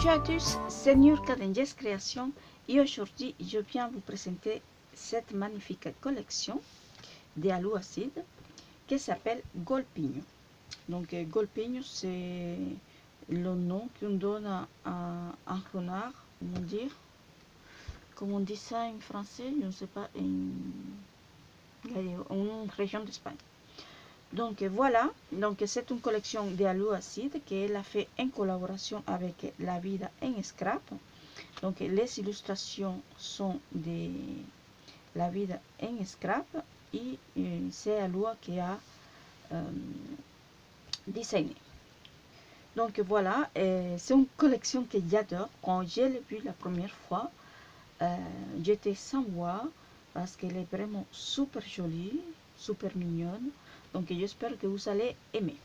Bonjour à tous, c'est Niurka d'Angels Création et aujourd'hui je viens vous présenter cette magnifique collection des halo acides qui s'appelle Golpinho. Donc Golpinho c'est le nom qu'on donne à un renard, comment on dit ça en français, je ne sais pas, en région d'Espagne. Donc voilà, donc c'est une collection de halo acides qu'elle a fait en collaboration avec La Vida en Scrap. Donc les illustrations sont de La Vida en Scrap et c'est halo qui a designé. Donc voilà, c'est une collection que j'adore. Quand je l'ai vue la première fois, j'étais sans voix parce qu'elle est vraiment super jolie, super mignonne. Donc j'espère que vous allez aimer.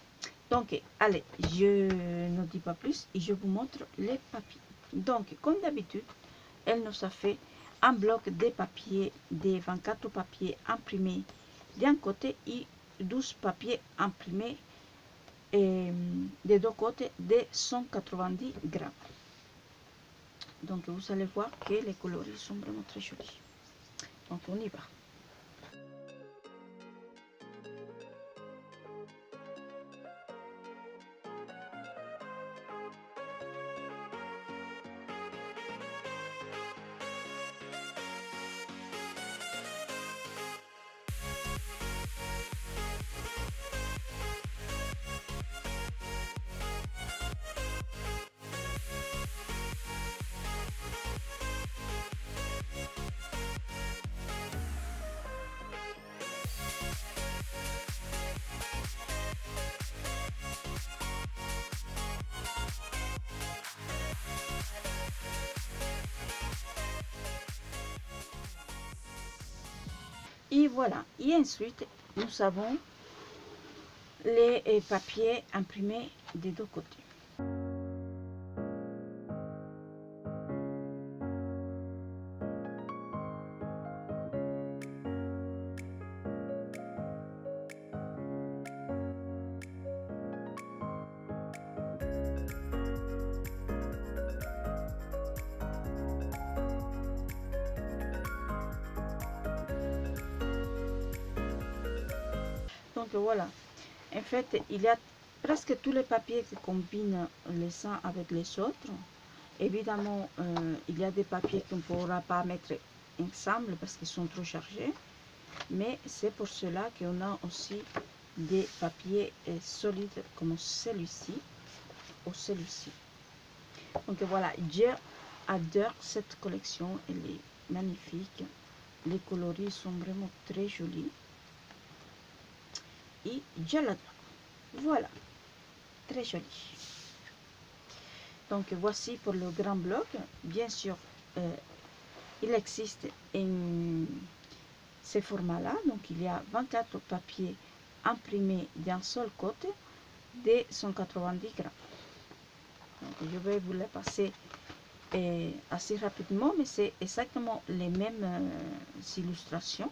Donc allez, je ne dis pas plus et je vous montre les papiers. Donc comme d'habitude, elle nous a fait un bloc de papier, de 24 papiers imprimés d'un côté et 12 papiers imprimés des deux côtés de 190 grammes. Donc vous allez voir que les coloris sont vraiment très jolis. Donc on y va. Et voilà, et ensuite nous avons les papiers imprimés des deux côtés. Donc voilà, en fait il y a presque tous les papiers qui combinent les uns avec les autres. Évidemment il y a des papiers qu'on ne pourra pas mettre ensemble parce qu'ils sont trop chargés, mais c'est pour cela qu'on a aussi des papiers solides comme celui-ci ou celui-ci. Donc voilà, j'adore cette collection, elle est magnifique, les coloris sont vraiment très jolis et je l'adore. Voilà, très joli. Donc voici pour le grand bloc. Bien sûr il existe en ces formats là, donc il y a 24 papiers imprimés d'un seul côté de 190 grammes. Donc, je vais vous les passer assez rapidement, mais c'est exactement les mêmes illustrations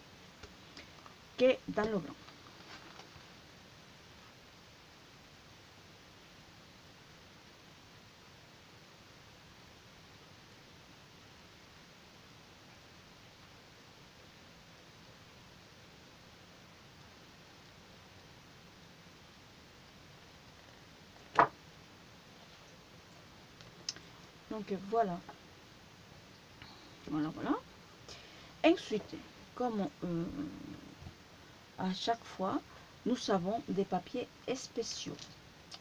que dans le blanc. Donc voilà, voilà. Ensuite, comme à chaque fois, nous avons des papiers spéciaux.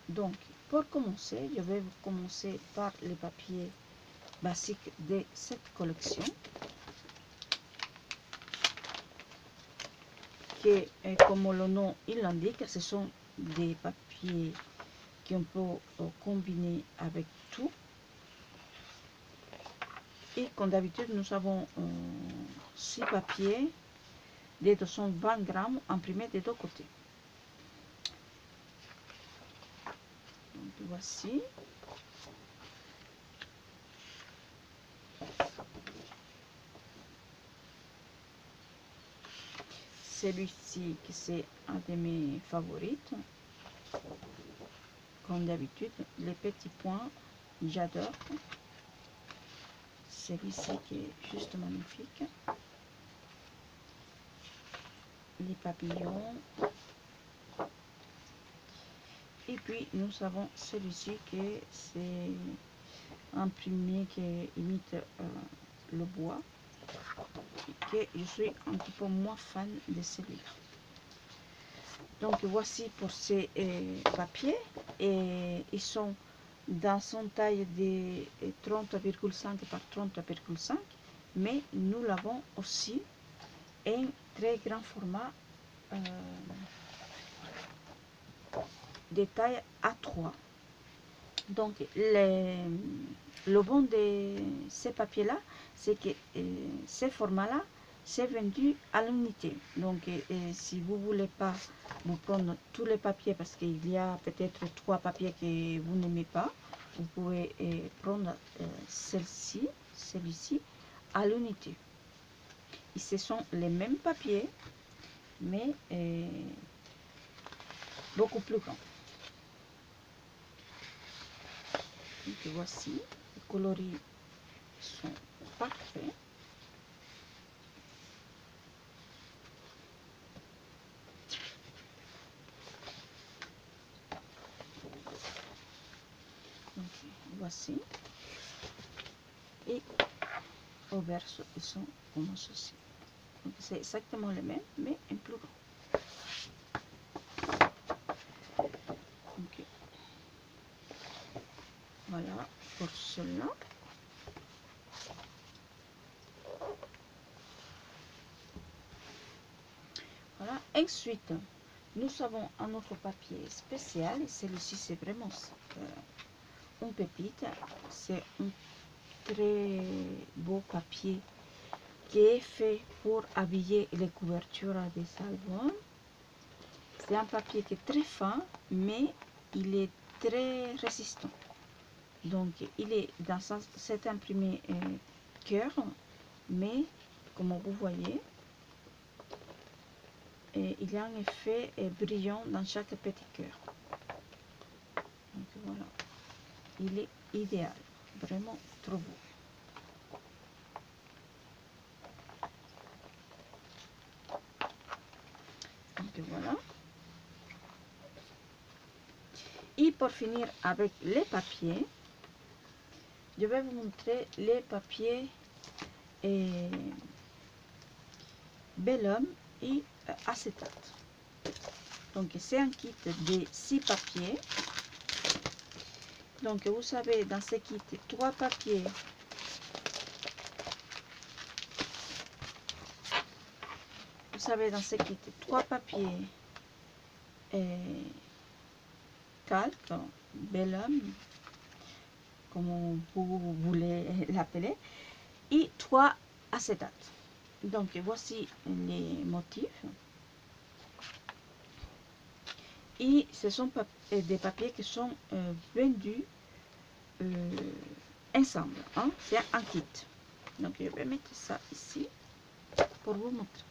Donc, pour commencer, je vais commencer par les papiers basiques de cette collection, qui, comme le nom il l'indique, ce sont des papiers qu'on peut combiner avec tout. Et comme d'habitude, nous avons 6 papiers de 220 grammes imprimés des deux côtés. Donc voici. Celui-ci qui c'est un de mes favorites. Comme d'habitude, les petits points, j'adore. celui-ci qui est juste magnifique. Les papillons. Et puis nous avons celui-ci qui c'est imprimé qui imite le bois. Que je suis un petit peu moins fan de celui-là. Donc voici pour ces papiers, et ils sont dans son taille de 30,5 par 30,5, mais nous l'avons aussi un très grand format de taille A3. Donc le bon de ces papiers là, c'est que ces formats là c'est vendu à l'unité. Donc si vous voulez pas vous prendre tous les papiers parce qu'il y a peut-être 3 papiers que vous n'aimez pas, vous pouvez prendre celui-ci à l'unité. Et ce sont les mêmes papiers mais beaucoup plus grands. Donc voici, les coloris sont parfaits. Donc voici. Et au verso, ils sont comme ceci. Donc c'est exactement les mêmes, mais un plus grand. Okay. Voilà pour cela. Voilà. Ensuite, nous avons un autre papier spécial. Celui-ci, c'est vraiment une pépite. C'est un très beau papier qui est fait pour habiller les couvertures des albums. C'est un papier qui est très fin, mais il est très résistant. Donc, il est dans cet imprimé cœur, mais comme vous voyez, il y a un effet brillant dans chaque petit cœur. Donc voilà, il est idéal, vraiment trop beau. Donc voilà. Et pour finir avec les papiers, je vais vous montrer les papiers vellum et acétate. Donc c'est un kit de 6 papiers. Donc vous avez dans ce kit 3 papiers calque, vellum, comme vous voulez l'appeler, et 3 acétates. Donc voici les motifs. Et ce sont des papiers qui sont vendus ensemble. Hein? C'est un kit. Donc je vais mettre ça ici pour vous montrer.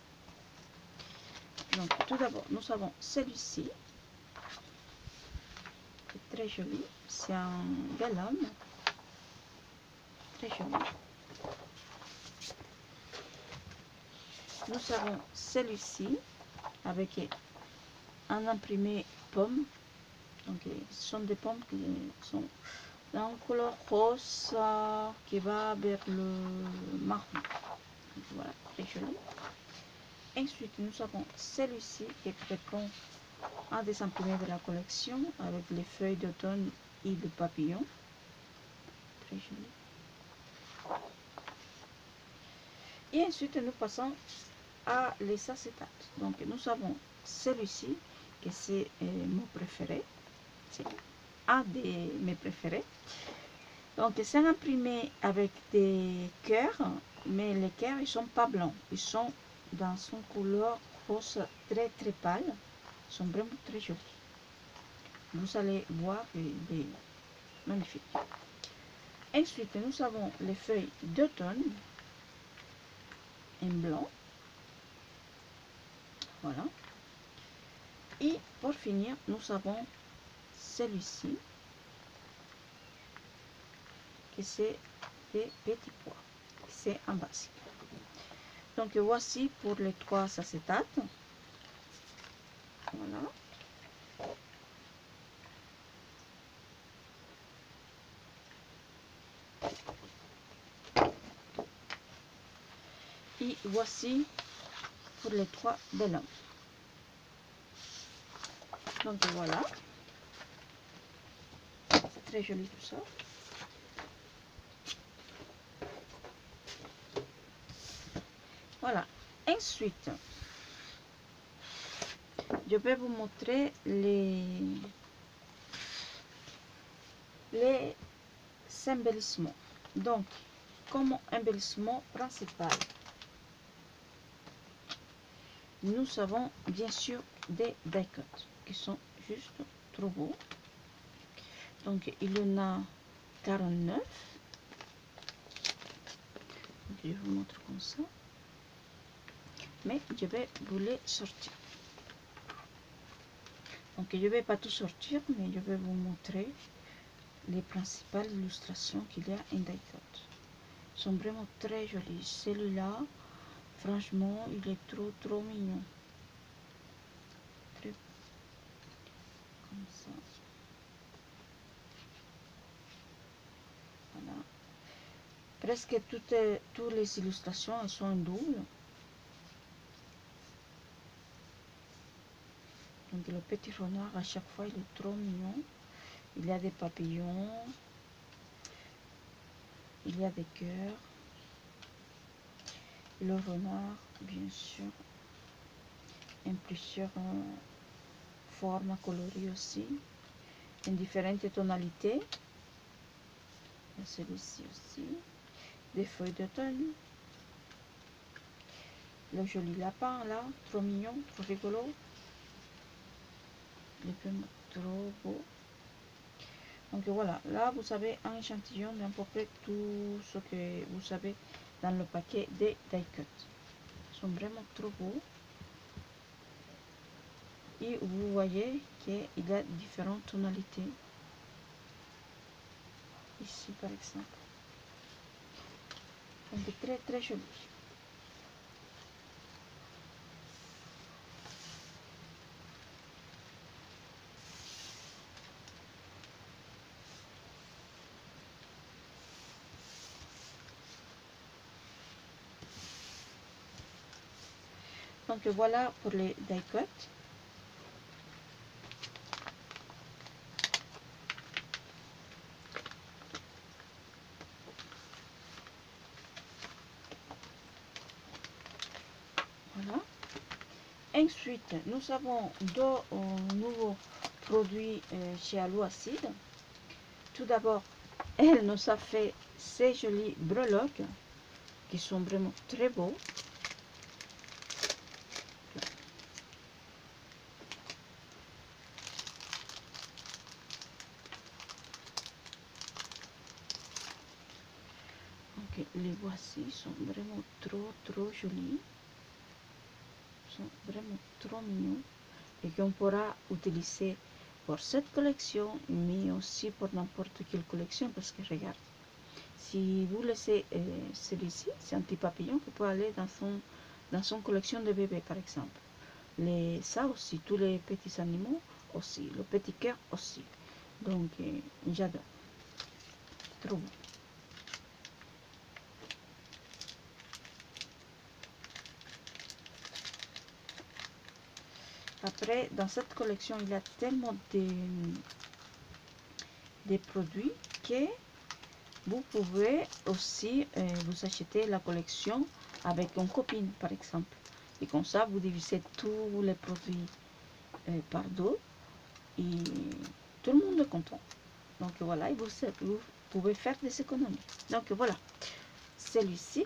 Donc tout d'abord, nous avons celui-ci. C'est très joli. C'est un vellum. Très joli. Nous avons celui-ci avec un imprimé pomme. Donc ce sont des pommes qui sont d'un couleur rose qui va vers le marron. Donc, voilà, très joli. Ensuite, nous avons celui-ci qui répond à des imprimés de la collection avec les feuilles d'automne et le papillon. Très joli. Et ensuite, nous passons à les acétates. Donc, nous avons celui-ci que c'est mon préféré. C'est un de mes préférés. Donc c'est imprimé avec des cœurs, mais les cœurs ils sont pas blancs, ils sont dans son couleur rose très très pâle, ils sont vraiment très jolis. Vous allez voir, il est magnifique. Ensuite nous avons les feuilles d'automne en blanc, voilà. Et pour finir nous avons celui-ci que c'est des petits pois. c'est en basique. Donc voici pour les 3 acétates. Voilà. Et voici pour les 3 vélums. Donc voilà. C'est très joli tout ça. Voilà. Ensuite, je vais vous montrer les embellissements. Donc, comme embellissement principal, nous avons bien sûr des die cuts qui sont juste trop beaux. Donc, il y en a 49. Donc, je vous montre comme ça. Mais je vais vous les sortir. Donc, je ne vais pas tout sortir, mais je vais vous montrer les principales illustrations qu'il y a en die cut. Ils sont vraiment très jolis. Celui-là, franchement, il est trop mignon. Très comme ça. Voilà. Presque toutes les illustrations elles sont en double. Donc le petit renard à chaque fois il est trop mignon. Il y a des papillons. Il y a des cœurs. Le renard, bien sûr, en plusieurs formes colorées aussi, en différentes tonalités. Celui-ci aussi, des feuilles d'automne. Le joli lapin là, trop mignon, trop rigolo. Il est vraiment trop beau. Donc voilà, là vous avez un échantillon d'à peu près tout ce que vous savez dans le paquet des die cuts. Ils sont vraiment trop beaux. Et vous voyez qu'il y a différentes tonalités. Ici par exemple. Donc très joli. Donc voilà pour les die cuts. Voilà. Ensuite, nous avons deux nouveaux produits chez Allo Acide. Tout d'abord, elle nous a fait ces jolis breloques qui sont vraiment très beaux. Donc, les voici, sont vraiment trop jolis. Ils sont vraiment trop mignons et qu'on pourra utiliser pour cette collection, mais aussi pour n'importe quelle collection parce que regarde, si vous laissez celui-ci, c'est un petit papillon qui peut aller dans son collection de bébés par exemple. Ça aussi, tous les petits animaux aussi, le petit cœur aussi. Donc j'adore, trop bon. Après, dans cette collection, il y a tellement de produits que vous pouvez aussi vous acheter la collection avec une copine, par exemple. Et comme ça, vous divisez tous les produits par deux et tout le monde est content. Donc voilà, et vous pouvez faire des économies. Donc voilà, celui-ci.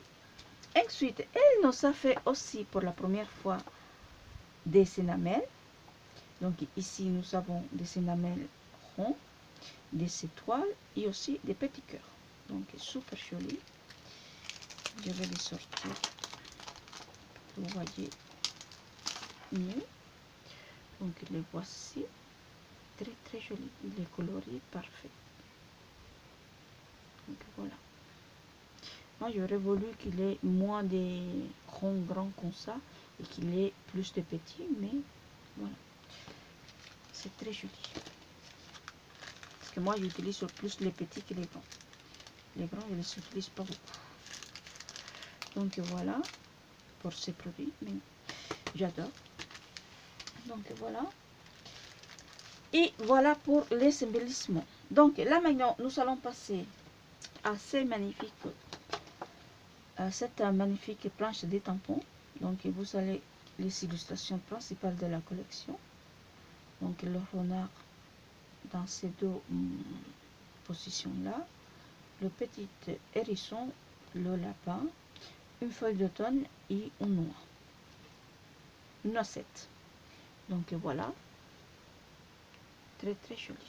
Ensuite, elle nous a fait aussi pour la première fois des énamels. Donc ici, nous avons des énamels ronds, des étoiles et aussi des petits cœurs. Donc super joli. Je vais les sortir. Vous voyez mieux. Donc les voici. Très joli. Il est coloré parfait. Donc voilà. Moi, j'aurais voulu qu'il ait moins des grands comme ça et qu'il ait plus de petits, mais voilà. C'est très joli. Parce que moi, j'utilise plus les petits que les grands. Les grands, je ne les utilise pas beaucoup. Donc voilà pour ces produits, mais j'adore. Donc voilà. Et voilà pour les embellissements. Donc là maintenant, nous allons passer à cette magnifique planche des tampons. Donc vous allez les illustrations principales de la collection. Donc le renard dans ces deux positions là, le petit hérisson, le lapin, une feuille d'automne et une noix, une noisette. Donc voilà, très très joli.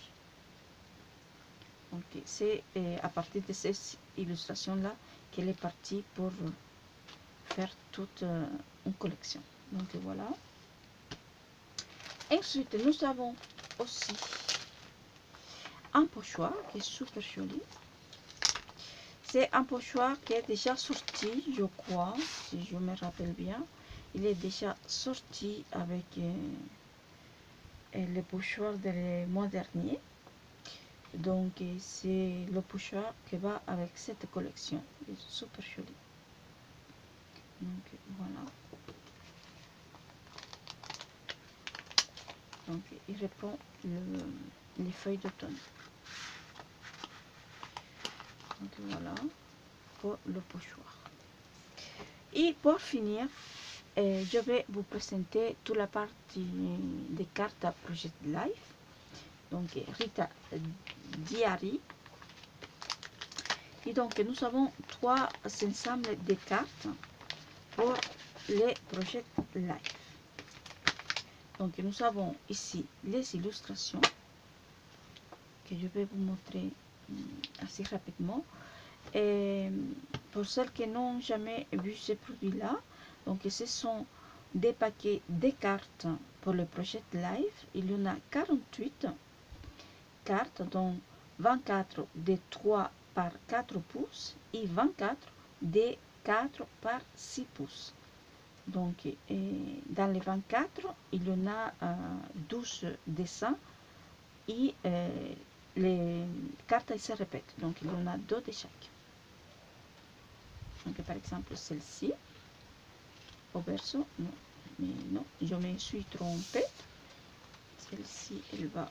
Donc c'est à partir de ces illustrations là qu'elle est partie pour faire toute une collection. Donc voilà. Ensuite nous avons aussi un pochoir qui est super joli. C'est un pochoir qui est déjà sorti, je crois, si je me rappelle bien. Il est déjà sorti avec le pochoir du mois dernier. Donc c'est le pochoir qui va avec cette collection. Il est super joli. Donc voilà. Donc il reprend les feuilles d'automne. Donc voilà pour le pochoir. Et pour finir, je vais vous présenter toute la partie des cartes Project Life. Donc Rita Diary. Et donc nous avons trois ensembles de cartes pour les Project Life. Donc nous avons ici les illustrations que je vais vous montrer assez rapidement. Et pour celles qui n'ont jamais vu ces produits-là, donc ce sont des paquets de cartes pour le Project Life. Il y en a 48 cartes, dont 24 de 3 par 4 pouces et 24 de 4 par 6 pouces. Donc, dans les 24, il y en a 12 dessins et les cartes elles se répètent. Donc, il y en a 2 de chaque. Donc, par exemple, celle-ci, au verso, non, mais non, je me suis trompée. Celle-ci, elle va.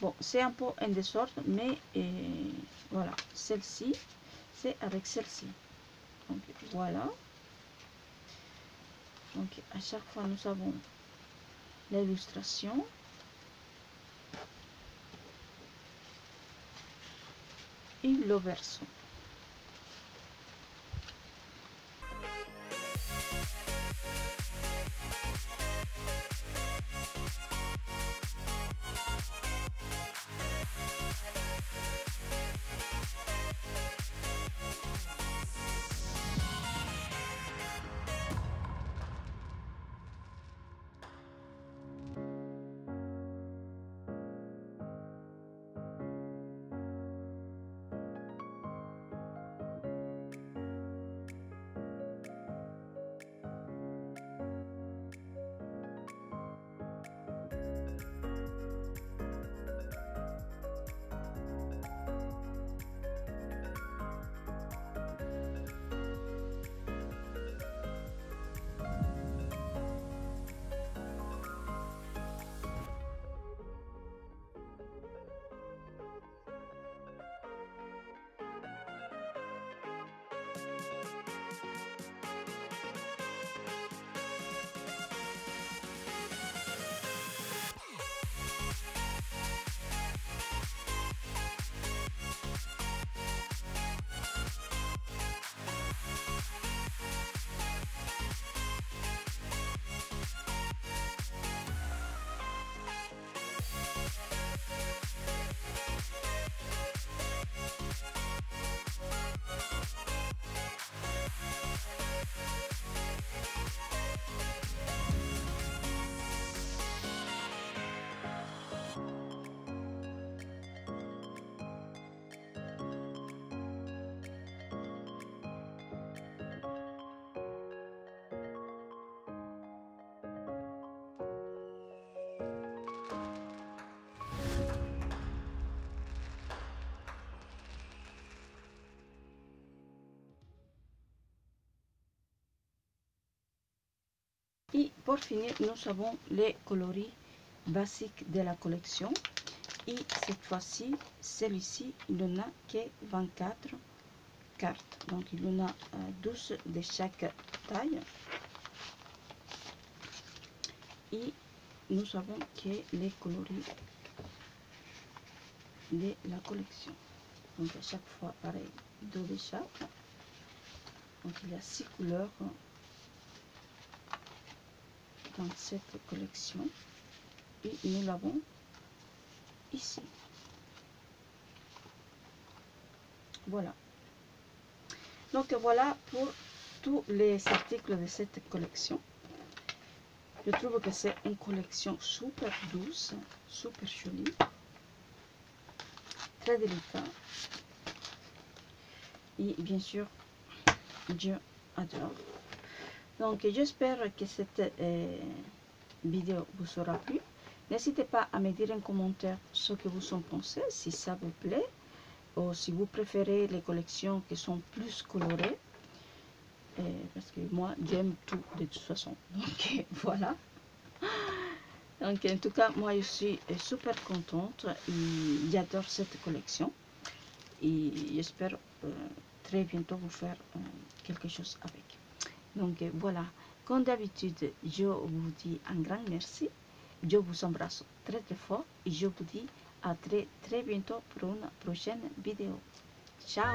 Bon, c'est un peu en désordre, mais voilà, celle-ci, c'est avec celle-ci. Donc, voilà. Donc, à chaque fois, nous avons l'illustration. Et le verso. Et pour finir, nous avons les coloris basiques de la collection. Et cette fois-ci, celui-ci, il n'en a que 24 cartes. Donc, il y en a 12 de chaque taille. Et nous avons que les coloris de la collection. Donc, à chaque fois, pareil, 2 de chaque. Donc, il y a 6 couleurs dans cette collection. Et nous l'avons ici. Voilà. Donc voilà pour tous les articles de cette collection. Je trouve que c'est une collection super douce, super jolie, très délicate. Et bien sûr, je adore. Donc j'espère que cette vidéo vous aura plu. N'hésitez pas à me dire en commentaire ce que vous en pensez, si ça vous plaît, ou si vous préférez les collections qui sont plus colorées. Parce que moi, j'aime tout de toute façon. Donc voilà. Donc en tout cas, moi je suis super contente et j'adore cette collection. Et j'espère très bientôt vous faire quelque chose avec. Donc voilà, comme d'habitude, je vous dis un grand merci. Je vous embrasse très très fort et je vous dis à très très bientôt pour une prochaine vidéo. Ciao!